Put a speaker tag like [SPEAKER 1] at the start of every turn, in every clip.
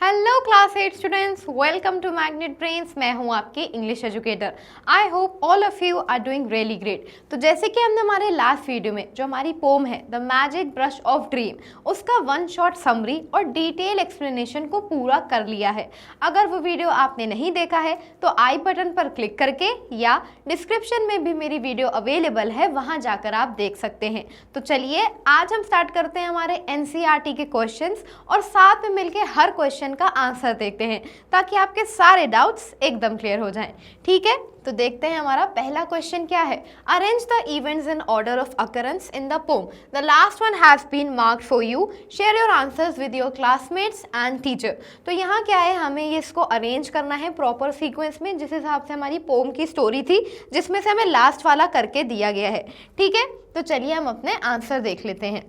[SPEAKER 1] Hello class 8 students, welcome to Magnet Brains. मैं हूं आपकी English educator. I hope all of you are doing really great. तो जैसे कि हमने हमारे लास्ट वीडियो में जो हमारी पोम है the magic brush of dream, उसका वन शॉट समरी और डिटेल एक्सप्लेनेशन को पूरा कर लिया है। अगर वो वीडियो आपने नहीं देखा है तो आई बटन पर क्लिक करके या डिस्क्रिप्शन में भी मेरी वीडियो अवेलेबल है, वहां जाकर आप देख सकते हैं। तो चलिए आज हम स्टार्ट करते हैं हमारे एनसीईआरटी के क्वेश्चंस और साथ में मिलके हर क्वेश्चन का आंसर देखते हैं ताकि आपके सारे डाउट्स एकदम क्लियर हो जाएं। ठीक है, तो देखते हैं हमारा पहला क्वेश्चन क्या है। Arrange the events in order of occurrence in the poem. The last one has been marked for you. Share your answers with your classmates and teacher. तो यहाँ क्या है, हमें ये इसको अरेंज करना है प्रॉपर सीक्वेंस में, जिस हिसाब से हमारी पोम की स्टोरी थी जिसमें से हमें लास्ट वाला करके दिया गया है। ठीक है, तो चलिए हम अपने आंसर देख लेते हैं।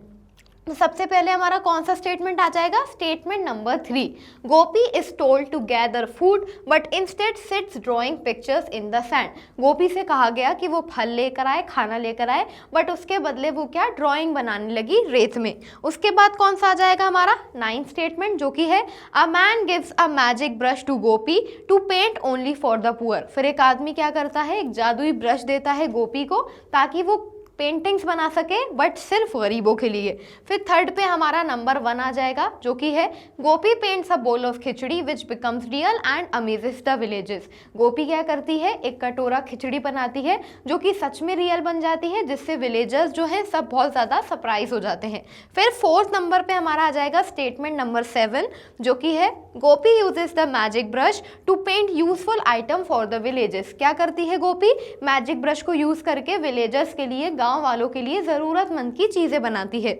[SPEAKER 1] तो सबसे पहले हमारा कौन सा स्टेटमेंट आ जाएगा? Statement number 3। Gopi is told to gather food but instead sits drawing pictures in the sand. Gopi से कहा गया कि वो फल लेकर आए, खाना लेकर आए, बट उसके बदले वो क्या ड्राइंग बनाने लगी रेत में। उसके बाद कौन सा आ जाएगा हमारा 9th स्टेटमेंट, जो कि है a man gives a magic brush to Gopi to paint only for the poor. फिर एक आदमी क्या करता है, एक जादुई ब्रश देता है गोपी को ताकि वो पेंटिंग्स बना सके, बट सिर्फ गरीबों के लिए। फिर थर्ड पे हमारा नंबर 1 आ जाएगा, जो कि है Gopi paints a bowl of khichdi which becomes real and amazes the villages. Gopi क्या करती है, एक कटोरा खिचड़ी बनाती है जो कि सच में रियल बन जाती है, जिससे विलेजर्स जो है सब बहुत ज़्यादा सरप्राइज हो जाते हैं। फिर फोर्थ नंबर पे हमारा आ जाएगा स्टेटमेंट नंबर 7, जो कि है Gopi uses the magic brush to paint useful item for the villages. क्या करती है गोपी, मैजिक ब्रश को यूज करके विलेजर्स के लिए, गांव वालों के लिए जरूरतमंद की चीजें बनाती है।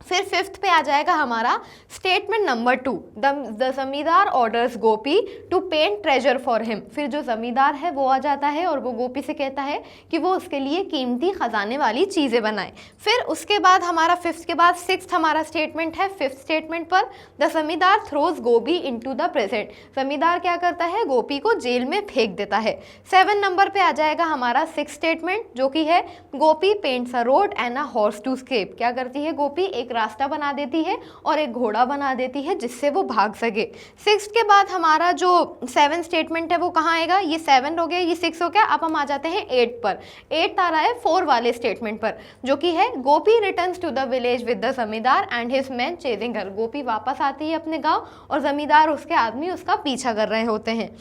[SPEAKER 1] फिर फिफ्थ पे आ जाएगा हमारा statement number 2। The zamindar orders Gopi to paint treasure for him. फिर जो जमींदार है वो आ जाता है और वो गोपी से कहता है कि वो उसके लिए कीमती खजाने वाली चीज़ें बनाए। फिर उसके बाद हमारा फिफ्थ के बाद सिक्स्थ हमारा स्टेटमेंट है। फिफ्थ स्टेटमेंट पर द जमींदार throws Gopi into the present. जमींदार क्या करता है, गोपी को जेल में फेंक देता है। 7 नंबर पे आ जाएगा हमारा सिक्स्थ स्टेटमेंट, जो कि है Gopi paints a road and a horse to escape. क्या करती है गोपी, एक रास्ता बना देती है और एक घोड़ा बना देती है जिससे वो भाग सके। 6 के बाद हमारा जो 7 स्टेटमेंट है वो कहाँ आएगा, ये 7 हो गया, ये 6 हो गया। अब हम आ जाते हैं 8 पर। 8 आ रहा है 4 वाले स्टेटमेंट पर, जो कि है Gopi returns to the village with the zamindar and his man chasing her. Gopi वापस आती है अपने गाँव और जमींदार उसके आदमी उसका पीछा कर रहे होते हैं।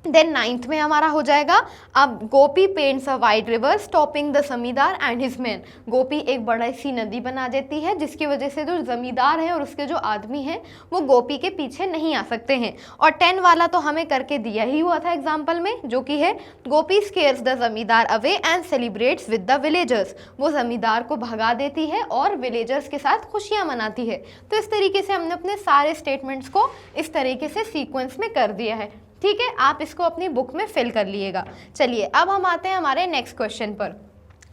[SPEAKER 1] देन 9th में हमारा हो जाएगा अब Gopi paints a wide river stopping the zamindar and his man. Gopi एक बड़ा सी नदी बना देती है जिसकी वजह से जो जमींदार है और उसके जो आदमी हैं वो गोपी के पीछे नहीं आ सकते हैं। और 10 वाला तो हमें करके दिया ही हुआ था एग्जाम्पल में, जो कि है गोपी स्केयर्स द जमींदार away and celebrates with the villagers. वो जमींदार को भगा देती है और विलेजर्स के साथ खुशियाँ मनाती है। तो इस तरीके से हमने अपने सारे स्टेटमेंट्स को इस तरीके से सीक्वेंस में कर दिया है। ठीक है, आप इसको अपनी बुक में फिल कर लिएगा। चलिए अब हम आते हैं हमारे नेक्स्ट क्वेश्चन पर।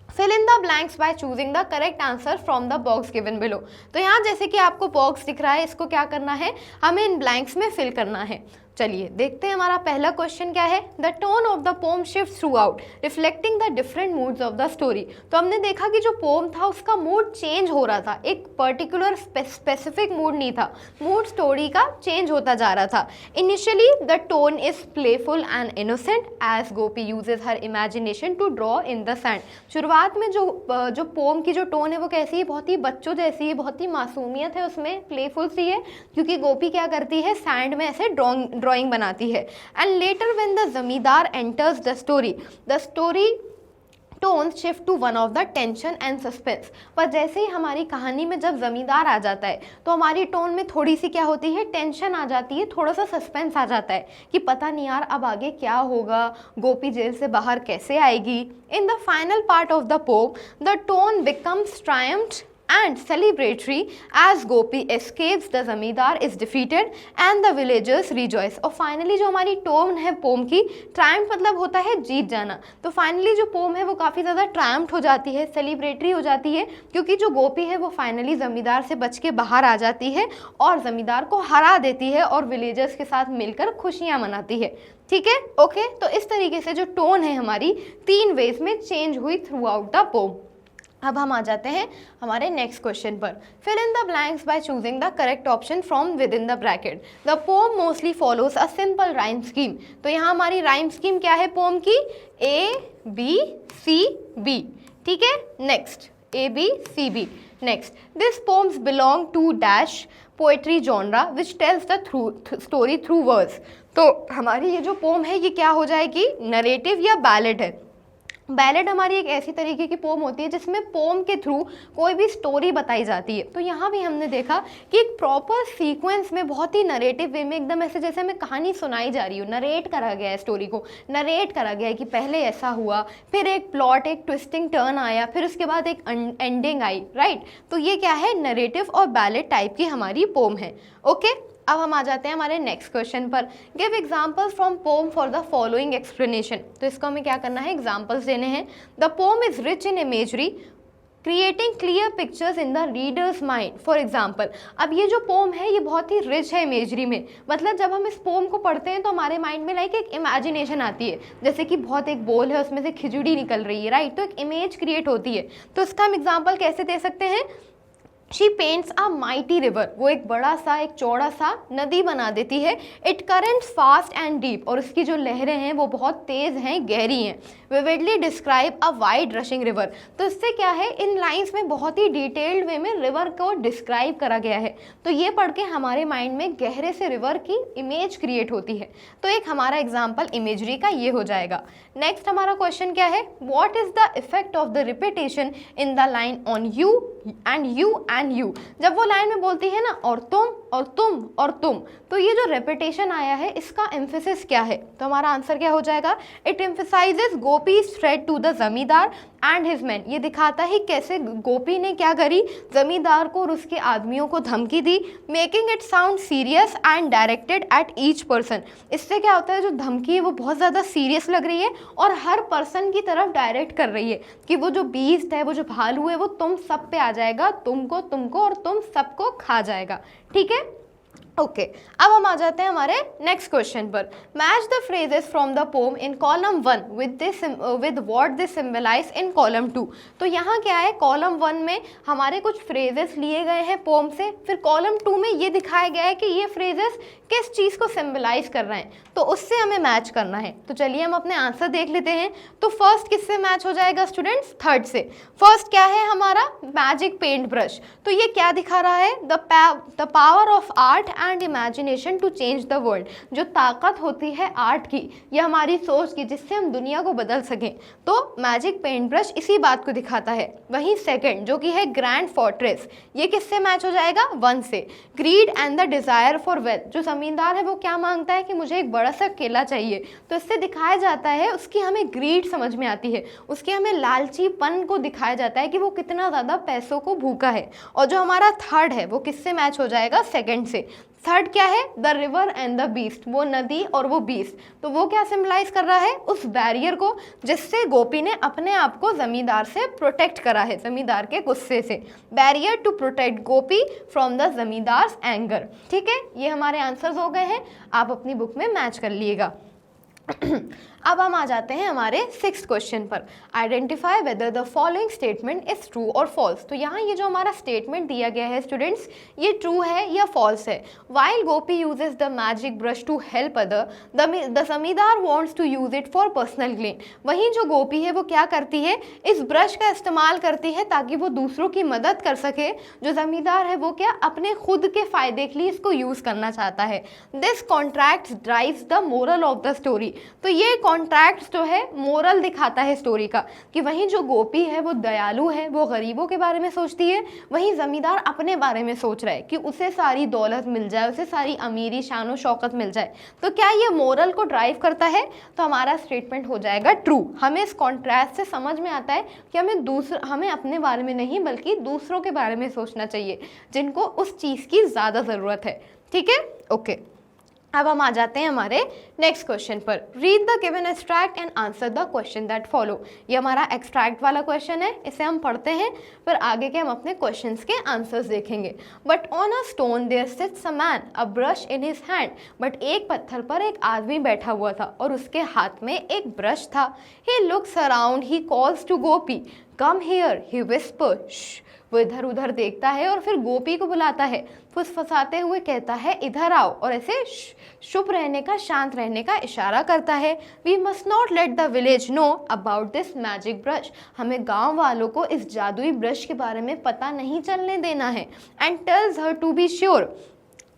[SPEAKER 1] Fill in the blanks by choosing the correct answer from the box given below. तो यहाँ जैसे कि आपको बॉक्स दिख रहा है, इसको क्या करना है, हमें इन ब्लैंक्स में फिल करना है। चलिए देखते हैं हमारा पहला क्वेश्चन क्या है। The tone of the pome shift through out reflecting the different moods of the story. तो हमने देखा कि जो पोम था उसका मूड चेंज हो रहा था, एक पर्टिकुलर स्पेसिफिक मूड नहीं था, मूड स्टोरी का चेंज होता जा रहा था। Initially the tone is playful and innocent as Gopi uses her imagination to draw in the sand. शुरुआत में जो पोम की जो टोन है वो कैसी है, बहुत ही बच्चों जैसी है, बहुत ही मासूमियत है उसमें, प्लेफुल सी है, क्योंकि गोपी क्या करती है सैंड में ऐसे ड्राइंग बनाती है। And later when the zamindar enters the story tone shift to one of the tension and suspense. पर जैसे ही हमारी कहानी में जब जमींदार आ जाता है तो हमारी टोन में थोड़ी सी क्या होती है, टेंशन आ जाती है, थोड़ा सा सस्पेंस आ जाता है कि पता नहीं यार अब आगे क्या होगा, गोपी जेल से बाहर कैसे आएगी। In the final part of the poem the tone becomes triumphed and celebratory as Gopi escapes, the zamindar is defeated and the villagers rejoice। और फाइनली जो हमारी टोन है पोम की, ट्रायम्फ मतलब होता है जीत जाना, तो फाइनली जो पोम है वो काफ़ी ज़्यादा ट्रायम्फ हो जाती है, सेलिब्रेटरी हो जाती है, क्योंकि जो गोपी है वो फाइनली ज़मींदार से बच के बाहर आ जाती है और ज़मींदार को हरा देती है और विलेजर्स के साथ मिलकर खुशियाँ मनाती है। ठीक है, ओके। तो इस तरीके से जो टोन है हमारी 3 वेज में चेंज हुई थ्रू आउट द पोम। अब हम आ जाते हैं हमारे नेक्स्ट क्वेश्चन पर। Fill in the blanks by choosing the correct option from within the bracket. The poem mostly follows a simple rhyme scheme. तो यहाँ हमारी राइम स्कीम क्या है पोम की? A B C B। ठीक है, next A B C B। Next, this poems belong to dash poetry genre which tells the story through words. तो हमारी ये जो पोम है ये क्या हो जाएगी? नरेटिव या बैलेड है। बैलेड हमारी एक ऐसी तरीके की पोम होती है जिसमें पोम के थ्रू कोई भी स्टोरी बताई जाती है। तो यहाँ भी हमने देखा कि एक प्रॉपर सीक्वेंस में बहुत ही नरेटिव वे में, एकदम ऐसे जैसे हमें कहानी सुनाई जा रही हो, नरेट करा गया है, स्टोरी को नरेट करा गया है कि पहले ऐसा हुआ, फिर एक प्लॉट, एक ट्विस्टिंग टर्न आया, फिर उसके बाद एक एंडिंग आई, राइट। तो ये क्या है? नरेटिव और बैलेड टाइप की हमारी पोम है। ओके, अब हम आ जाते हैं हमारे नेक्स्ट क्वेश्चन पर। Give examples from poem for the following explanation. तो इसको हमें क्या करना है? एग्जाम्पल्स देने हैं। The poem is rich in imagery creating clear pictures in the readers mind. For example, अब ये जो पोम है ये बहुत ही रिच है इमेजरी में। मतलब जब हम इस पोम को पढ़ते हैं तो हमारे माइंड में लाइक एक इमेजिनेशन आती है, जैसे कि बहुत एक बोल है उसमें से खिचड़ी निकल रही है, राइट। तो एक इमेज क्रिएट होती है। तो इसका हम एग्जाम्पल कैसे दे सकते हैं? She paints a mighty river, वो एक बड़ा सा, एक चौड़ा सा नदी बना देती है। It currents fast and deep, और उसकी जो लहरें हैं वो बहुत तेज हैं, गहरी हैं। Vividly describe a wide rushing river. तो इससे क्या है? इन लाइंस में बहुत ही डिटेल्ड वे में रिवर को डिस्क्राइब करा गया है। तो ये पढ़ के हमारे माइंड में गहरे से रिवर की इमेज क्रिएट होती है। तो एक हमारा एग्जाम्पल इमेजरी का ये हो जाएगा। नेक्स्ट हमारा क्वेश्चन क्या है? What is the effect of the repetition in the line on you and you and you. जब वो लाइन में बोलती है ना और तुम और तुम और तुम, तो ये जो रेपिटेशन आया है इसका एम्फेसिस क्या है? तो हमारा आंसर क्या हो जाएगा? It emphasizes Gopi's threat to the zamindar and his man. ये दिखाता है कैसे गोपी ने क्या करी? जमींदार को और उसके आदमियों को धमकी दी। Making it sound serious and directed at each person. इससे क्या होता है? जो धमकी है वो बहुत ज़्यादा सीरियस लग रही है और हर पर्सन की तरफ डायरेक्ट कर रही है कि वो जो बीस्ट है, वो जो भालू है, वो तुम सब पे आ जाएगा, तुमको तुमको और तुम सबको खा जाएगा। ठीक है, ओके। अब हम आ जाते हैं हमारे नेक्स्ट क्वेश्चन पर। Match the phrases from the poem in column 1 with what this symbolize in column 2। तो यहाँ क्या है? कॉलम 1 में हमारे कुछ फ्रेजेस लिए गए हैं पोम से, फिर कॉलम 2 में ये दिखाया गया है कि ये फ्रेजेस किस चीज़ को सिंबलाइज कर रहे हैं, तो उससे हमें मैच करना है। तो चलिए हम अपने आंसर देख लेते हैं। तो फर्स्ट किससे मैच हो जाएगा स्टूडेंट्स? थर्ड से। फर्स्ट क्या है हमारा? Magic paint brush. तो ये क्या दिखा रहा है? The power of art and imagination to change the world. जो ताकत होती है आर्ट की या हमारी सोच की, जिससे हम दुनिया को बदल सकें, तो मैजिक पेंट ब्रश इसी बात को दिखाता है। वहीं सेकंड जो कि है ग्रैंड फोर्ट्रेस, ये किससे मैच हो जाएगा? 1 से। Grid and the desire for wealth. जो जमींदार है वो क्या मांगता है कि मुझे एक बड़ा सा किला चाहिए, तो इससे दिखाया जाता है उसकी हमें ग्रीड समझ में आती है, उसके हमें लालचीपन को दिखाया जाता है कि वो कितना ज़्यादा पैसों को भूखा है। और जो हमारा थर्ड है वो किससे मैच हो जाएगा? सेकंड से। थर्ड क्या है? The river and the beast. वो नदी और वो बीस्ट, तो वो क्या सिंबलाइज कर रहा है? उस बैरियर को जिससे गोपी ने अपने आप को जमींदार से प्रोटेक्ट करा है, जमींदार के गुस्से से। Barrier to protect Gopi from the zamindar's anger. ठीक है, ये हमारे आंसर्स हो गए हैं, आप अपनी बुक में मैच कर लीजिएगा। अब हम आ जाते हैं हमारे 6th क्वेश्चन पर। Identify whether the following statement is true और फॉल्स। तो यहाँ ये जो हमारा स्टेटमेंट दिया गया है स्टूडेंट्स, ये ट्रू है या फॉल्स है। While Gopi uses the magic brush to help other, the zamindar wants to use it for personal gain. वहीं जो गोपी है वो क्या करती है? इस ब्रश का इस्तेमाल करती है ताकि वो दूसरों की मदद कर सके। जो जमींदार है वो क्या? अपने खुद के फायदे के लिए इसको यूज करना चाहता है। This contract drives the moral of the story. तो ये कॉन्ट्रैक्ट जो है मोरल दिखाता है स्टोरी का, कि वहीं जो गोपी है वो दयालु है, वो गरीबों के बारे में सोचती है, वहीं जमींदार अपने बारे में सोच रहा है कि उसे सारी दौलत मिल जाए, उसे सारी अमीरी शान और शौकत मिल जाए। तो क्या ये मोरल को ड्राइव करता है? तो हमारा स्टेटमेंट हो जाएगा ट्रू। हमें इस कॉन्ट्रास्ट से समझ में आता है कि हमें अपने बारे में नहीं बल्कि दूसरों के बारे में सोचना चाहिए जिनको उस चीज़ की ज़्यादा ज़रूरत है। ठीक है, ओके। अब हम आ जाते हैं हमारे नेक्स्ट क्वेश्चन पर। Read the given extract and answer the question that follow. ये हमारा एक्सट्रैक्ट वाला क्वेश्चन है, इसे हम पढ़ते हैं, फिर आगे के हम अपने क्वेश्चंस के आंसर्स देखेंगे। But on a stone there sits a man, a brush in his hand. But एक पत्थर पर एक आदमी बैठा हुआ था और उसके हाथ में एक ब्रश था। He looks around, he calls to Gopi come here he whisper, वो इधर उधर देखता है और फिर गोपी को बुलाता है, फुसफुसाते हुए कहता है इधर आओ, और ऐसे चुप रहने का, शांत रहने का इशारा करता है। We must not let the village know about this magic brush, हमें गांव वालों को इस जादुई ब्रश के बारे में पता नहीं चलने देना है। And tells her to be sure,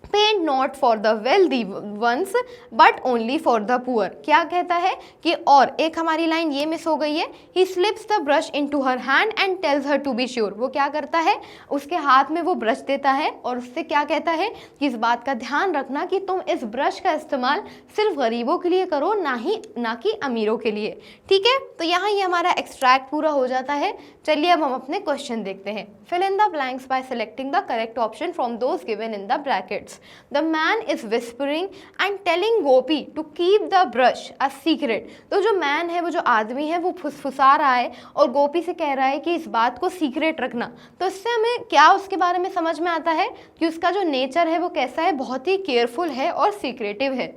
[SPEAKER 1] paint not for the wealthy ones but only for the poor. क्या कहता है कि, और एक हमारी लाइन ये मिस हो गई है, he slips the brush into her hand and tells her to be sure. वो क्या करता है, उसके हाथ में वो ब्रश देता है और उससे क्या कहता है कि इस बात का ध्यान रखना कि तुम इस ब्रश का इस्तेमाल सिर्फ गरीबों के लिए करो, ना कि अमीरों के लिए। ठीक है, तो यहाँ ये हमारा एक्सट्रैक्ट पूरा हो जाता है। चलिए अब हम अपने क्वेश्चन देखते हैं। Fill in the blanks by selecting the correct option from those given in the brackets. The man is whispering and telling Gopi to keep the brush a secret। तो जो मैन है, वो जो आदमी है, वो फुसफुसा रहा है और गोपी से कह रहा है कि इस बात को सीक्रेट रखना। तो इससे हमें क्या उसके बारे में समझ में आता है कि उसका जो नेचर है वो कैसा है, बहुत ही केयरफुल है और सीक्रेटिव है।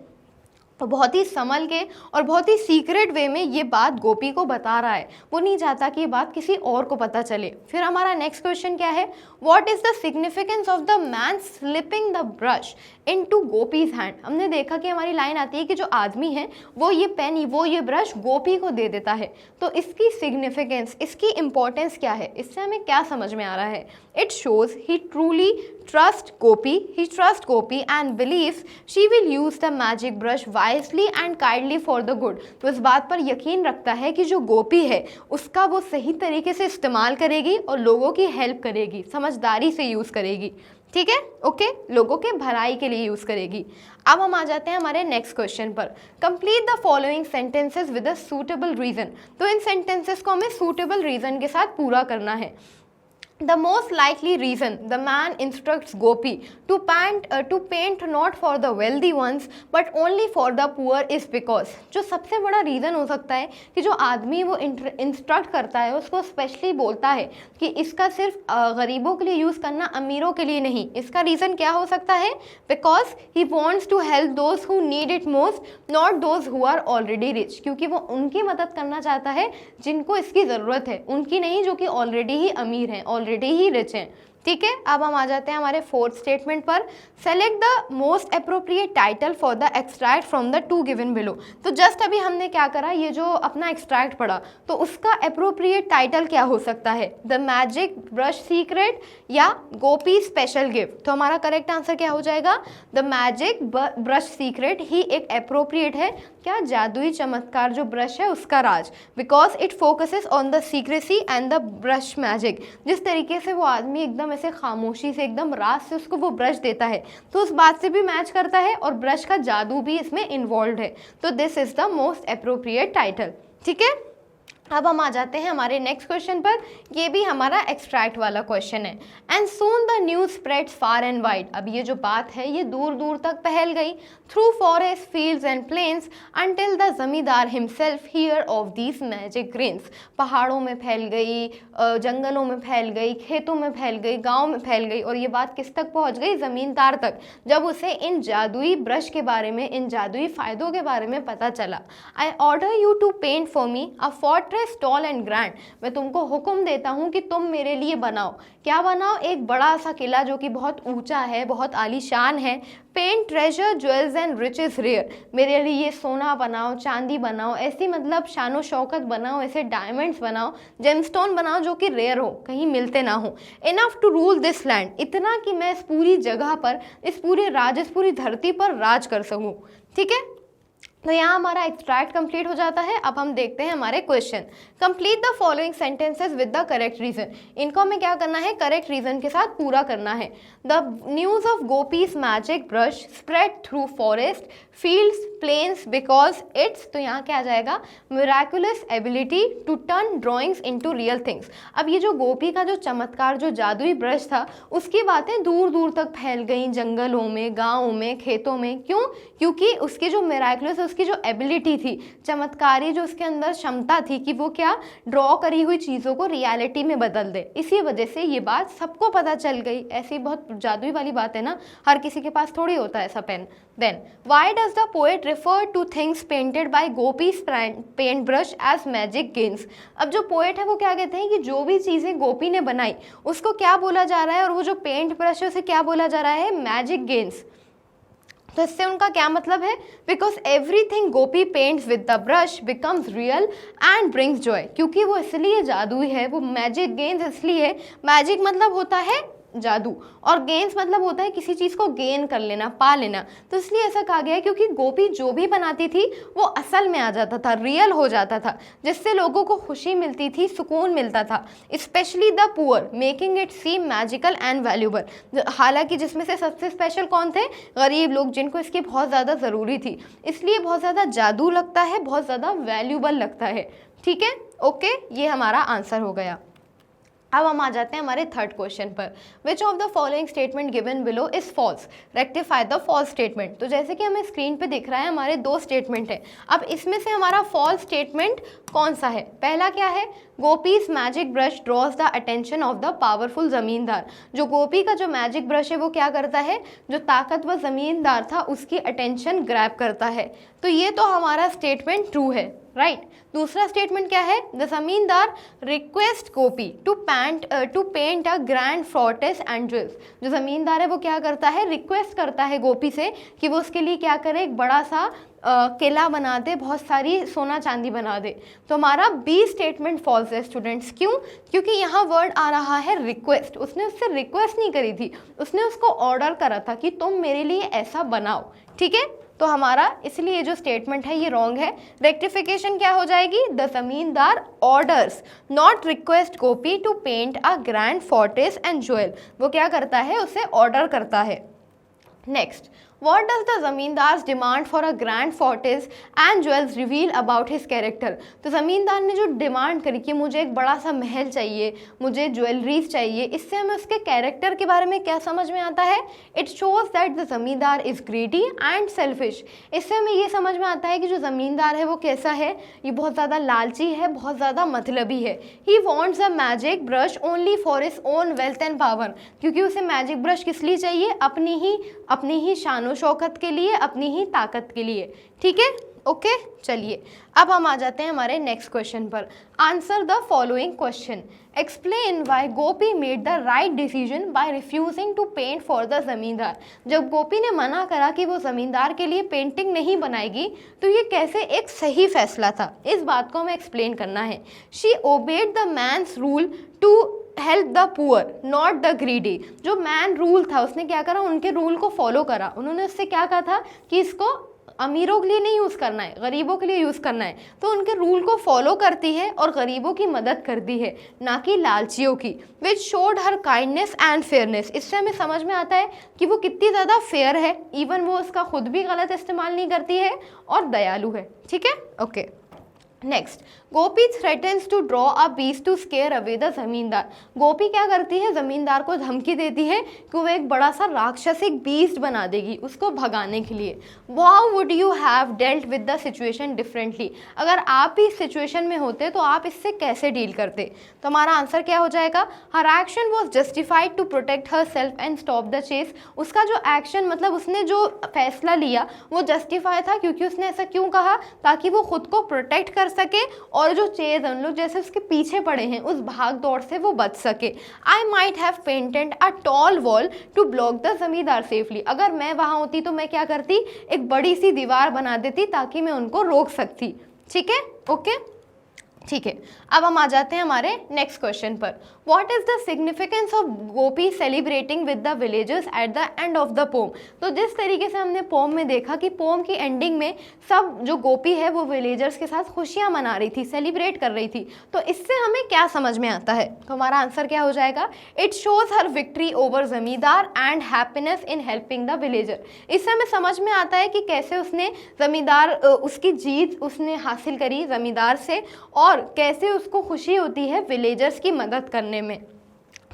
[SPEAKER 1] तो बहुत ही संभल के और बहुत ही सीक्रेट वे में ये बात गोपी को बता रहा है, वो नहीं चाहता कि ये बात किसी और को पता चले। फिर हमारा नेक्स्ट क्वेश्चन क्या है, what is the significance of the man slipping the brush into Gopi's hand. हमने देखा कि हमारी लाइन आती है कि जो आदमी है वो ये पेन, वो ये ब्रश गोपी को दे देता है। तो इसकी सिग्निफिकेंस, इसकी इंपॉर्टेंस क्या है, इससे हमें क्या समझ में आ रहा है। It shows he truly trust Gopi and believes she will use the magic brush wisely and kindly for the good. तो इस बात पर यकीन रखता है कि जो गोपी है उसका वो सही तरीके से इस्तेमाल करेगी और लोगों की हेल्प करेगी, समझदारी से यूज़ करेगी। ठीक है, ओके, लोगों के भलाई के लिए यूज़ करेगी। अब हम आ जाते हैं हमारे नेक्स्ट क्वेश्चन पर। Complete the following sentences with a suitable reason. तो इन सेंटेंसेस को हमें सूटेबल रीज़न के साथ पूरा करना है। The most likely reason the man instructs Gopi to paint not for the wealthy ones but only for the poor is because, जो सबसे बड़ा रीज़न हो सकता है कि जो आदमी वो इंस्ट्रक्ट करता है, उसको स्पेशली बोलता है कि इसका सिर्फ गरीबों के लिए यूज़ करना, अमीरों के लिए नहीं। इसका रीज़न क्या हो सकता है, because he wants to help those who need it most not those who are already rich. क्योंकि वो उनकी मदद करना चाहता है जिनको इसकी ज़रूरत है, उनकी नहीं जो कि ऑलरेडी ही अमीर हैं, ऑलरेडी ही रिच हैं। ठीक है, अब हम आ जाते हैं हमारे फोर्थ स्टेटमेंट पर। Select the most appropriate title for the extract from the two given below. तो जस्ट अभी हमने क्या करा, ये जो अपना एक्सट्रैक्ट पढ़ा, तो उसका अप्रोप्रिएट टाइटल क्या हो सकता है, द मैजिक ब्रश सीक्रेट या गोपी स्पेशल गिफ्ट। तो हमारा करेक्ट आंसर क्या हो जाएगा, द मैजिक ब्रश सीक्रेट ही एक अप्रोप्रिएट है, क्या, जादुई चमत्कार जो ब्रश है उसका राज, because it focuses on the secrecy and the brush magic. जिस तरीके से वो आदमी एकदम ऐसे खामोशी से, एकदम राज से उसको वो ब्रश देता है, तो उस बात से भी मैच करता है और ब्रश का जादू भी इसमें इन्वॉल्व है। तो this is the most appropriate title. ठीक है, अब हम आ जाते हैं हमारे नेक्स्ट क्वेश्चन पर। ये भी हमारा एक्सट्रैक्ट वाला क्वेश्चन है। And soon the news spreads far and wide. अब ये जो बात है ये दूर दूर तक फैल गई, through forest fields and plains until the zamindar himself hear of these magic grains. पहाड़ों में फैल गई, जंगलों में फैल गई, खेतों में फैल गई, गाँव में फैल गई, और ये बात किस तक पहुँच गई, ज़मींदार तक, जब उसे इन जादुई ब्रश के बारे में, इन जादुई फ़ायदों के बारे में पता चला। I order you to paint for me a fortress tall and grand. मैं तुमको हुक्म देता हूँ कि तुम मेरे लिए बनाओ, क्या बनाओ, एक बड़ा सा किला जो कि बहुत ऊंचा है, बहुत आलीशान है। Paint treasure jewels and riches rare. मेरे लिए सोना बनाओ, चांदी बनाओ, ऐसी मतलब शानो शौकत बनाओ, ऐसे डायमंड्स बनाओ, जेमस्टोन बनाओ जो कि रेयर हो, कहीं मिलते ना हो। Enough to rule this land, इतना कि मैं इस पूरी जगह पर, इस पूरी धरती पर राज कर सकूँ। ठीक है, तो यहाँ हमारा एक्सट्रैक्ट कंप्लीट हो जाता है। अब हम देखते हैं हमारे question. Complete the following sentences with the correct reason. इनको हमें क्या करना है, करेक्ट रीजन के साथ पूरा करना है। The news of Gopi's magic brush spread through forest fields plains because it's, तो यहाँ क्या आ जाएगा, miraculous ability to turn drawings into real things. अब ये जो गोपी का जो चमत्कार, जो जादुई ब्रश था, उसकी बातें दूर दूर तक फैल गई, जंगलों में, गाँव में, खेतों में। क्यों, क्योंकि उसकी जो मिराकुलस, उसकी जो एबिलिटी थी, चमत्कारी जो उसके अंदर क्षमता थी कि वो क्या ड्रॉ करी हुई चीज़ों को रियलिटी में बदल दे। इसी वजह से ये बात सबको पता चल गई। ऐसी बहुत जादुई वाली बात है ना, हर किसी के पास थोड़ी होता है ऐसा pen. Then why does the poet refer to things painted by Gopi's paint brush as magic gains. अब जो पोएट है वो क्या कहते हैं कि जो भी चीज़ें गोपी ने बनाई उसको क्या बोला जा रहा है, और वो जो पेंट ब्रश है उसे क्या बोला जा रहा है, मैजिक गेन्स। तो इससे उनका क्या मतलब है, because everything Gopi paints with the brush becomes real and brings Joy. क्योंकि वो इसलिए जादुई है, वो मैजिक गेन्स इसलिए, मैजिक मतलब होता है जादू और गेन्स मतलब होता है किसी चीज़ को गेन कर लेना, पा लेना। तो इसलिए ऐसा कहा गया है क्योंकि गोपी जो भी बनाती थी वो असल में आ जाता था, रियल हो जाता था, जिससे लोगों को खुशी मिलती थी, सुकून मिलता था। Specially the poor making it seem magical and valuable. हालांकि जिसमें से सबसे स्पेशल कौन थे, गरीब लोग, जिनको इसकी बहुत ज़्यादा ज़रूरी थी, इसलिए बहुत ज़्यादा जादू लगता है, बहुत ज़्यादा वैल्यूबल लगता है। ठीक है, ओके, ये हमारा आंसर हो गया। अब हम आ जाते हैं हमारे थर्ड क्वेश्चन पर। Which of the following statement given below is false, rectify the false statement. तो जैसे कि हमें स्क्रीन पे दिख रहा है हमारे दो स्टेटमेंट है। अब इसमें से हमारा फॉल्स स्टेटमेंट कौन सा है? पहला क्या है, gopis magic brush drawers the attention of the powerful जमींदार। जो गोपी का जो मैजिक ब्रश है वो क्या करता है, जो ताकतवर जमींदार था उसकी अटेंशन ग्रैब करता है। तो ये तो हमारा स्टेटमेंट ट्रू है, राइट। दूसरा स्टेटमेंट क्या है, the zamindar request Gopi to paint a grand fortress and jewels. जो जमींदार है वो क्या करता है, रिक्वेस्ट करता है गोपी से कि वो उसके लिए क्या करे, एक बड़ा सा किला बना दे, बहुत सारी सोना चांदी बना दे। तो हमारा बी स्टेटमेंट फॉल्स है स्टूडेंट्स। क्यों? क्योंकि यहाँ वर्ड आ रहा है रिक्वेस्ट। उसने उससे रिक्वेस्ट नहीं करी थी, उसने उसको ऑर्डर करा था कि तुम मेरे लिए ऐसा बनाओ। ठीक है, तो हमारा इसलिए जो स्टेटमेंट है ये रॉन्ग है। रेक्टिफिकेशन क्या हो जाएगी, the zamindar orders not request Gopi to paint a grand fortress and jewel. वो क्या करता है, उसे ऑर्डर करता है। Next, What does the zamindar's demand for a grand fortress and jewels reveal about his character. तो ज़मींदार ने जो डिमांड करी कि मुझे एक बड़ा सा महल चाहिए, मुझे ज्वेलरीज चाहिए, इससे हमें उसके कैरेक्टर के बारे में क्या समझ में आता है, इट शोज दैट द जमींदार इज़ ग्रीडी एंड सेल्फिश। इससे हमें ये समझ में आता है कि जो ज़मींदार है वो कैसा है, ये बहुत ज़्यादा लालची है, बहुत ज़्यादा मतलबी है। He wants a magic brush only for his own wealth and power. क्योंकि उसे मैजिक ब्रश किस लिए चाहिए, अपनी ही शान शौकत के लिए, अपनी ही ताकत के लिए। ठीक है, ओके, चलिए अब हम आ जाते हैं हमारे नेक्स्ट क्वेश्चन पर। Answer the following question. Explain why Gopi made the right decision by refusing to paint for the zamindar. जब गोपी ने मना करा कि वो जमींदार के लिए पेंटिंग नहीं बनाएगी, तो ये कैसे एक सही फैसला था, इस बात को हमें एक्सप्लेन करना है। She obeyed the man's rule to help the poor not the greedy. जो मैन रूल था उसने क्या करा, उनके रूल को फॉलो करा। उन्होंने उससे क्या कहा था कि इसको अमीरों के लिए नहीं यूज़ करना है, गरीबों के लिए यूज़ करना है। तो उनके रूल को फॉलो करती है और गरीबों की मदद करती है, ना कि लालचियों की। विच showed her kindness and fairness. इससे हमें समझ में आता है कि वो कितनी ज़्यादा फेयर है, इवन वो उसका खुद भी गलत इस्तेमाल नहीं करती है और दयालु है। ठीक है, okay. Next, Gopi threatens to draw a beast to scare away the zamindar. Gopi क्या करती है, जमींदार को धमकी देती है कि वो एक बड़ा सा राक्षसिक बीस्ट बना देगी उसको भगाने के लिए। Wow would you have dealt with the situation differently. अगर आप भी इस सिचुएशन में होते तो आप इससे कैसे डील करते। तो हमारा आंसर क्या हो जाएगा, her action was justified to protect herself and stop the chase. उसका जो एक्शन मतलब उसने जो फैसला लिया वो जस्टिफाई था, क्योंकि उसने ऐसा क्यों कहा, ताकि वो खुद को प्रोटेक्ट कर सके और जो चेज उन लोग जैसे उसके पीछे पड़े हैं उस भाग दौड़ से वो बच सके। I might have painted a tall wall to block the zamindar safely. अगर मैं वहाँ होती तो मैं क्या करती, एक बड़ी सी दीवार बना देती ताकि मैं उनको रोक सकती। ठीक है, ओके, ठीक है। अब हम आ जाते हैं हमारे नेक्स्ट क्वेश्चन पर। What is the significance of Gopi celebrating with the villagers eight the end of the pome. तो जिस तरीके से हमने पोम में देखा कि पोम की एंडिंग में सब जो गोपी है वो विलेजर्स के साथ खुशियां मना रही थी, सेलिब्रेट कर रही थी, तो इससे हमें क्या समझ में आता है। तो हमारा आंसर क्या हो जाएगा, it shows her victory over zamindar and happiness in helping the villager. इससे हमें समझ में आता है कि कैसे उसने जमींदार उसकी जीत उसने हासिल करी जमींदार से, और कैसे उसको खुशी होती है विलेजर्स की मदद करने में।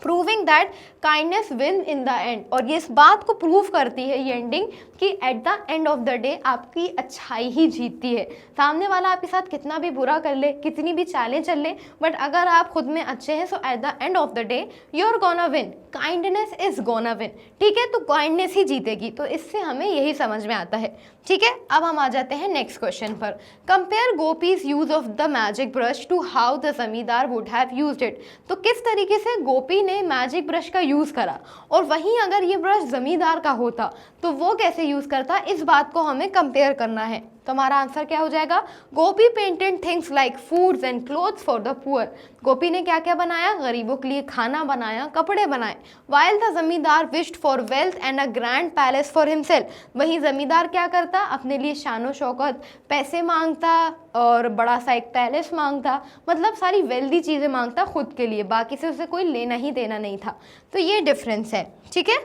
[SPEAKER 1] Proving that kindness win in the end. और ये इस बात को प्रूव करती है ये एंडिंग कि eight the end of the day आपकी अच्छाई ही जीतती है। सामने वाला आपके साथ कितना भी बुरा कर ले, कितनी भी चालें चल ले, बट अगर आप खुद में अच्छे हैं, so at the end of the day you are gonna win, kindness is gonna win. ठीक है, तो काइंडनेस ही जीतेगी। तो इससे हमें यही समझ में आता है। ठीक है, अब हम आ जाते हैं नेक्स्ट क्वेश्चन पर। Compare Gopi's use of the magic brush to how the zamindar would have used it. तो किस तरीके से गोपी ने मैजिक ब्रश का यूज करा, और वहीं अगर ये ब्रश जमींदार का होता तो वो कैसे यूज करता, इस बात को हमें कंपेयर करना है। तो हमारा आंसर क्या हो जाएगा, Gopi painted things like foods and clothes for the poor. Gopi ने क्या क्या बनाया, गरीबों के लिए खाना बनाया, कपड़े बनाए। वाइल द जमींदार wished for wealth and a grand palace for himself. वहीं जमींदार क्या करता, अपने लिए शानो शौकत, पैसे मांगता और बड़ा सा एक पैलेस मांगता, मतलब सारी वेल्दी चीज़ें मांगता खुद के लिए, बाकी से उसे कोई लेना ही देना नहीं था। तो ये डिफरेंस है। ठीक है,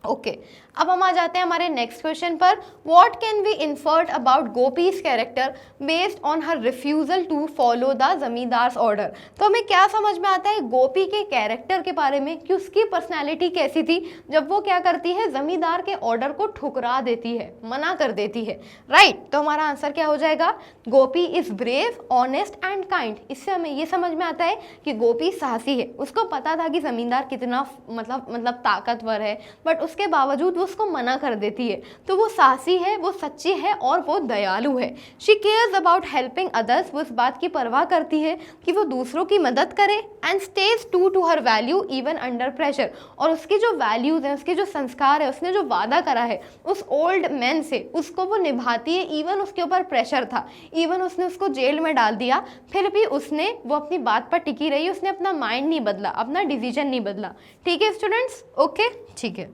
[SPEAKER 1] ओके अब हम आ जाते हैं हमारे नेक्स्ट क्वेश्चन पर। What can be inferred about Gopi's character based on her refusal to follow the zamindar's order. तो हमें क्या समझ में आता है गोपी के कैरेक्टर के बारे में, कि उसकी पर्सनैलिटी कैसी थी जब वो क्या करती है, जमींदार के ऑर्डर को ठुकरा देती है, मना कर देती है। राइट, तो हमारा आंसर क्या हो जाएगा, Gopi is brave, honest and kind. इससे हमें ये समझ में आता है कि गोपी साहसी है। उसको पता था कि जमींदार कितना मतलब ताकतवर है, बट उसके बावजूद उसको मना कर देती है। तो वो साहसी है, वो सच्ची है और वो दयालु है। She cares about helping others. वो इस बात की परवाह करती है कि वो दूसरों की मदद करे। And stays true to her value even under pressure. और उसकी जो वैल्यूज हैं, उसके जो संस्कार है, उसने जो वादा करा है उस ओल्ड मैन से, उसको वो निभाती है। इवन उसके ऊपर प्रेशर था, इवन उसने उसको जेल में डाल दिया, फिर भी वो अपनी बात पर टिकी रही। उसने अपना माइंड नहीं बदला, अपना डिसीजन नहीं बदला। ठीक है स्टूडेंट्स, ओके ठीक है।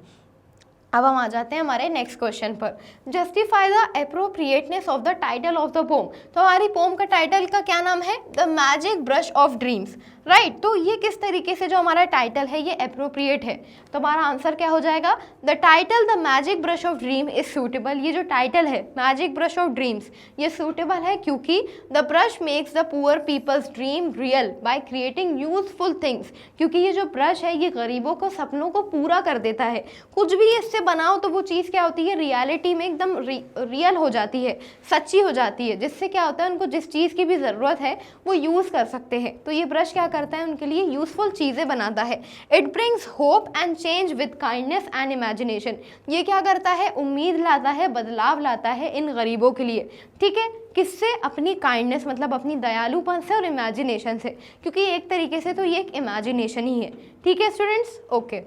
[SPEAKER 1] अब हम आ जाते हैं हमारे नेक्स्ट क्वेश्चन पर। Justify the appropriateness of the title of the pome. तो हमारी पोम का टाइटल का क्या नाम है, the magic brush of dreams. Right, तो ये किस तरीके से जो हमारा टाइटल है ये एप्रोप्रिएट है। तो हमारा आंसर क्या हो जाएगा, the title the magic brush of dream is suitable. ये जो टाइटल है मैजिक ब्रश ऑफ ड्रीम्स, ये सूटेबल है क्योंकि the brush makes the poor people's dream real by creating useful things. क्योंकि ये जो ब्रश है ये गरीबों को सपनों को पूरा कर देता है। कुछ भी इससे बनाओ तो वो चीज़ क्या होती है, रियलिटी में एकदम रियल हो जाती है, सच्ची हो जाती है, जिससे क्या होता है उनको जिस चीज़ की भी ज़रूरत है वो यूज़ कर सकते हैं। तो ये ब्रश क्या करता है, उनके लिए यूजफुल चीज़ें बनाता है। It brings hope and change with kindness and imagination. ये क्या करता है, उम्मीद लाता है, बदलाव लाता है इन गरीबों के लिए। ठीक है, किससे, अपनी काइंडनेस मतलब अपनी दयालुपन से और इमेजिनेशन से, क्योंकि एक तरीके से तो ये एक इमेजिनेशन ही है। ठीक है स्टूडेंट्स, ओके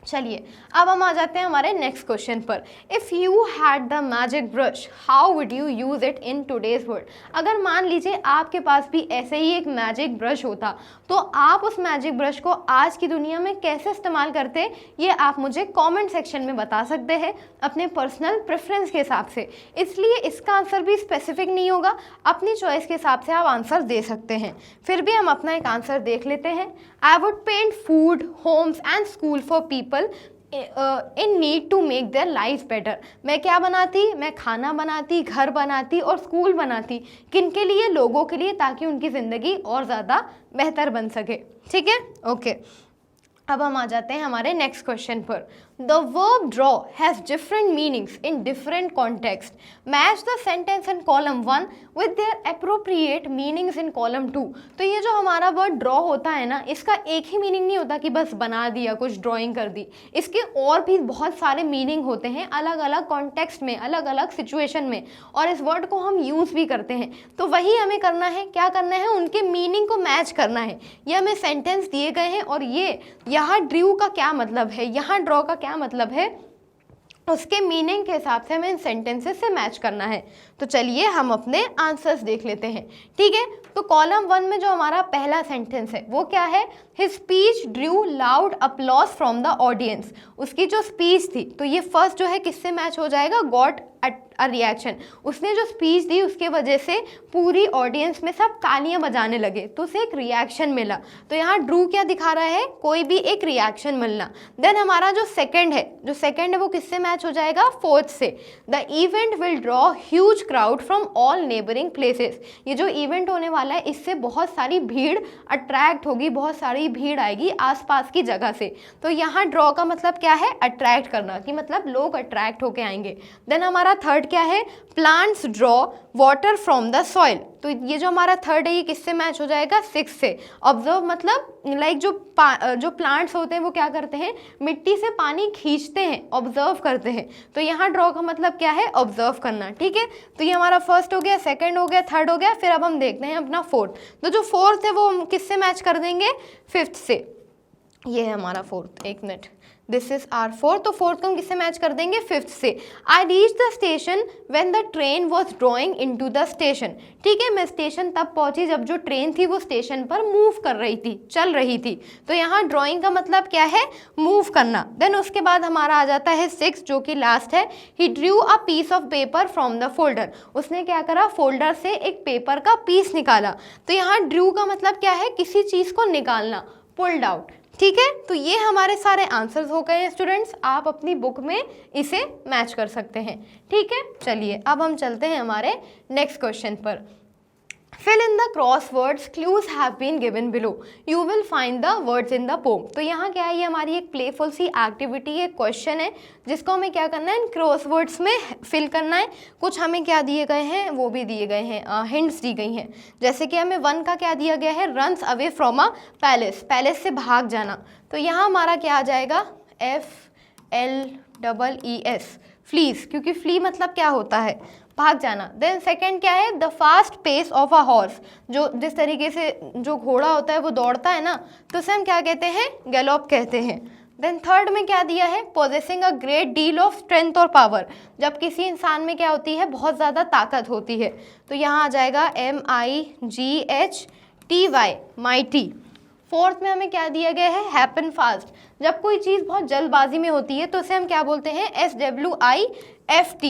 [SPEAKER 1] चलिए अब हम आ जाते हैं हमारे नेक्स्ट क्वेश्चन पर। If you had the magic brush how would you use it in today's world. अगर मान लीजिए आपके पास भी ऐसे ही एक मैजिक ब्रश होता तो आप उस मैजिक ब्रश को आज की दुनिया में कैसे इस्तेमाल करते, ये आप मुझे कमेंट सेक्शन में बता सकते हैं अपने पर्सनल प्रेफरेंस के हिसाब से। इसलिए इसका आंसर भी स्पेसिफिक नहीं होगा, अपनी चॉइस के हिसाब से आप आंसर दे सकते हैं। फिर भी हम अपना एक आंसर देख लेते हैं। I would paint food, homes and school for people in need to make their life better. मैं क्या बनाती, मैं खाना बनाती, घर बनाती और स्कूल बनाती। किन के लिए, लोगों के लिए, ताकि उनकी ज़िंदगी और ज़्यादा बेहतर बन सके। ठीक है, ओके अब हम आ जाते हैं हमारे नेक्स्ट क्वेश्चन पर। The verb draw has different meanings in different context. Match the sentence in column 1 with their appropriate meanings in column 2। तो ये जो हमारा वर्ड ड्रॉ होता है ना, इसका एक ही मीनिंग नहीं होता कि बस बना दिया, कुछ ड्राइंग कर दी। इसके और भी बहुत सारे मीनिंग होते हैं अलग अलग कॉन्टेक्स्ट में, अलग अलग सिचुएशन में, और इस वर्ड को हम यूज़ भी करते हैं। तो वही हमें करना है, क्या करना है, उनके मीनिंग को मैच करना है। ये हमें सेंटेंस दिए गए हैं और ये यहाँ ड्रू का क्या मतलब है, यहाँ ड्रॉ का क्या मतलब है, उसके मीनिंग के हिसाब से हमें इन सेंटेंसेस से मैच करना है। तो चलिए हम अपने आंसर्स देख लेते हैं। ठीक है, तो कॉलम 1 में जो हमारा पहला सेंटेंस है वो क्या है, his speech Drew loud applause from the audience. उसकी जो स्पीच थी, तो ये फर्स्ट जो है किससे मैच हो जाएगा, गॉट अ रिएक्शन। उसने जो स्पीच दी उसके वजह से पूरी ऑडियंस में सब तालियां बजाने लगे, तो उसे एक रिएक्शन मिला। तो यहाँ ड्रू क्या दिखा रहा है, कोई भी एक रिएक्शन मिलना। देन हमारा जो सेकंड है वो किससे मैच हो जाएगा, फोर्थ से। The event will draw huge crowd from all neighbouring places. ये जो इवेंट होने वाला है इससे बहुत सारी भीड़ अट्रैक्ट होगी, बहुत सारी सारी भीड़ आएगी आसपास की जगह से। तो यहाँ ड्रॉ का मतलब क्या है, अट्रैक्ट करना, कि मतलब लोग अट्रैक्ट होके आएंगे। देन हमारा थर्ड क्या है, plants draw water from the soil. तो ये जो हमारा थर्ड है ये किससे मैच हो जाएगा, 6 से। ऑब्जर्व मतलब लाइक जो प्लांट्स होते हैं वो क्या करते हैं, मिट्टी से पानी खींचते हैं, ऑब्जर्व करते हैं। तो यहाँ ड्रॉ का मतलब क्या है, ऑब्जर्व करना। ठीक है, तो ये हमारा फर्स्ट हो गया, सेकंड हो गया, थर्ड हो गया। फिर अब हम देखते हैं अपना फोर्थ। तो जो फोर्थ है वो हम किससे मैच कर देंगे, फिफ्थ से। ये है हमारा फोर्थ, एक minute, this is our fourth. तो फोर्थ को हम किससे मैच कर देंगे, फिफ्थ से। I reach the station when the train was drawing into the station. ठीक है, मैं स्टेशन तब पहुंची जब जो ट्रेन थी वो स्टेशन पर मूव कर रही थी, चल रही थी। तो यहाँ ड्रॉइंग का मतलब क्या है, मूव करना। देन उसके बाद हमारा आ जाता है 6 जो कि लास्ट है। He drew a piece of paper from the folder. उसने क्या करा, फोल्डर से एक पेपर का पीस निकाला। तो यहाँ ड्रू का मतलब क्या है, किसी चीज़ को निकालना, पुल्ड आउट। ठीक है, तो ये हमारे सारे आंसर्स हो गए हैं स्टूडेंट्स। आप अपनी बुक में इसे मैच कर सकते हैं। ठीक है, चलिए अब हम चलते हैं हमारे नेक्स्ट क्वेश्चन पर। Fill in the crosswords, clues have been given below. You will find the words in the poem. तो यहाँ क्या है, ये हमारी एक प्लेफुल सी एक्टिविटी है, क्वेश्चन है जिसको हमें क्या करना है, इन क्रॉसवर्ड्स में फिल करना है। कुछ हमें क्या दिए गए हैं, वो भी दिए गए हैं, हिंट्स दी गई हैं। जैसे कि हमें 1 का क्या दिया गया है, runs away from a palace, palace से भाग जाना। तो यहाँ हमारा क्या आ जाएगा, FLEES, फ्लीज, क्योंकि फ्ली मतलब क्या होता है, भाग जाना। देन सेकंड क्या है, the fast pace of a horse, जो जिस तरीके से जो घोड़ा होता है वो दौड़ता है ना, तो उसे हम क्या कहते हैं, गैलोप कहते हैं। देन थर्ड में क्या दिया है, possessing a great deal of strength और पावर, जब किसी इंसान में क्या होती है, बहुत ज़्यादा ताकत होती है। तो यहाँ आ जाएगा MIGHTY, माइटी। फोर्थ में हमें क्या दिया गया है, हैपन फास्ट, जब कोई चीज़ बहुत जल्दबाजी में होती है तो उसे हम क्या बोलते हैं, SWIFT,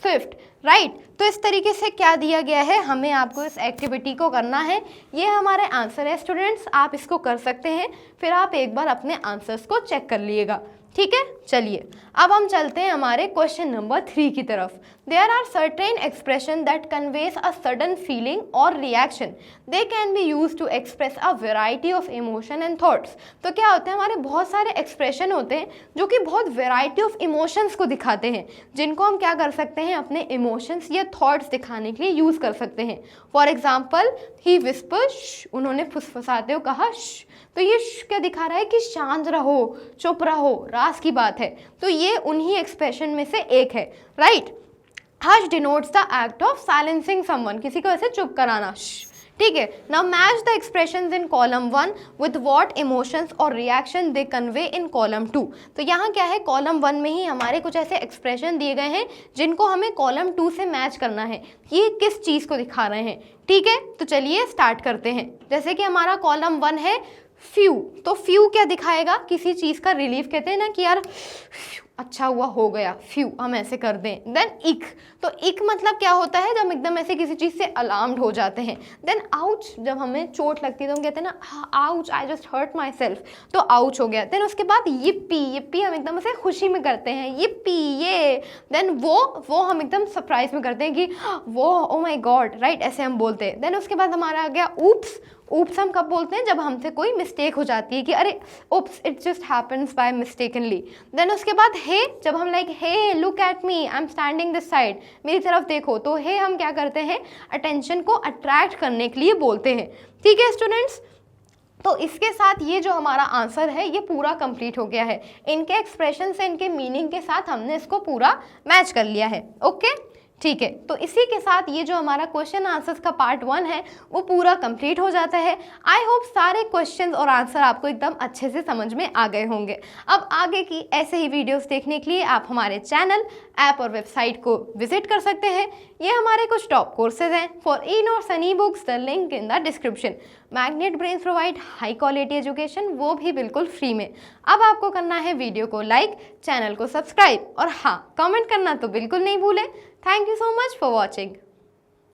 [SPEAKER 1] स्विफ्ट। राइट, तो इस तरीके से क्या दिया गया है, हमें आपको इस एक्टिविटी को करना है। ये हमारे आंसर है स्टूडेंट्स, आप इसको कर सकते हैं। फिर आप एक बार अपने आंसर्स को चेक कर लीजिएगा। ठीक है, चलिए अब हम चलते हैं हमारे क्वेश्चन नंबर 3 की तरफ। There are certain expression that conveys a sudden feeling और reaction, they can be use to express a variety of emotion and thoughts. तो क्या होते हैं, हमारे बहुत सारे एक्सप्रेशन होते हैं जो कि बहुत वेराइटी ऑफ इमोशंस को दिखाते हैं, जिनको हम क्या कर सकते हैं, अपने इमोशंस या थॉट्स दिखाने के लिए यूज़ कर सकते हैं। फॉर एग्जाम्पल, ही विस्पर्स, उन्होंने फुसफुसाते हुए कहा श। तो ये श क्या दिखा रहा है कि शांत रहो, चुप रहो, राज की बात है। तो ये उन्हीं एक्सप्रेशन में से एक है। Right, hush denotes the act of silencing someone, किसी को ऐसे चुप कराना, श। ठीक है, now match the expressions in column 1 with what emotions और reaction they convey in column 2। तो यहाँ क्या है, कॉलम 1 में ही हमारे कुछ ऐसे एक्सप्रेशन दिए गए हैं जिनको हमें कॉलम 2 से मैच करना है, ये किस चीज़ को दिखा रहे हैं। ठीक है, तो चलिए स्टार्ट करते हैं। जैसे कि हमारा कॉलम 1 है फ्यू, तो फ्यू क्या दिखाएगा, किसी चीज़ का रिलीफ, कहते हैं ना कि यार अच्छा हुआ, हो गया, फ्यू हम ऐसे कर दें। देन इक, तो इक मतलब क्या होता है, जब एकदम ऐसे किसी चीज़ से अलार्म्ड हो जाते हैं। देन आउच, जब हमें चोट लगती है तो हम कहते हैं ना ouch, I just hurt myself, तो आउच हो गया। देन उसके बाद yippee, yippee हम एकदम ऐसे खुशी में करते हैं, yippee ये। देन वो हम एकदम सरप्राइज में करते हैं कि वो, ओ माई गॉड, राइट, ऐसे हम बोलते हैं। देन उसके बाद हमारा आ गया ऊप्स। ऊप्स हम कब बोलते हैं, जब हमसे कोई मिस्टेक हो जाती है कि अरे oops, it just happens by mistakenly. Then उसके बाद हे, जब हम like hey look at me, I am standing this side, मेरी तरफ देखो, तो हे हम क्या करते हैं, अटेंशन को अट्रैक्ट करने के लिए बोलते हैं। ठीक है स्टूडेंट्स, तो इसके साथ ये जो हमारा आंसर है ये पूरा कंप्लीट हो गया है। इनके एक्सप्रेशन से, इनके मीनिंग के साथ हमने इसको पूरा मैच कर लिया है। ओके, ठीक है, तो इसी के साथ ये जो हमारा क्वेश्चन आंसर्स का पार्ट 1 है वो पूरा कंप्लीट हो जाता है। आई होप सारे क्वेश्चंस और आंसर आपको एकदम अच्छे से समझ में आ गए होंगे। अब आगे की ऐसे ही वीडियोस देखने के लिए आप हमारे चैनल, ऐप और वेबसाइट को विजिट कर सकते हैं। ये हमारे कुछ टॉप कोर्सेज हैं। फॉर इन और Sunny books, the link in the description. Magnet brains provide high quality education, वो भी बिल्कुल फ्री में। अब आपको करना है वीडियो को लाइक, चैनल को सब्सक्राइब और हाँ, कमेंट करना तो बिल्कुल नहीं भूलें। Thank you so much for watching.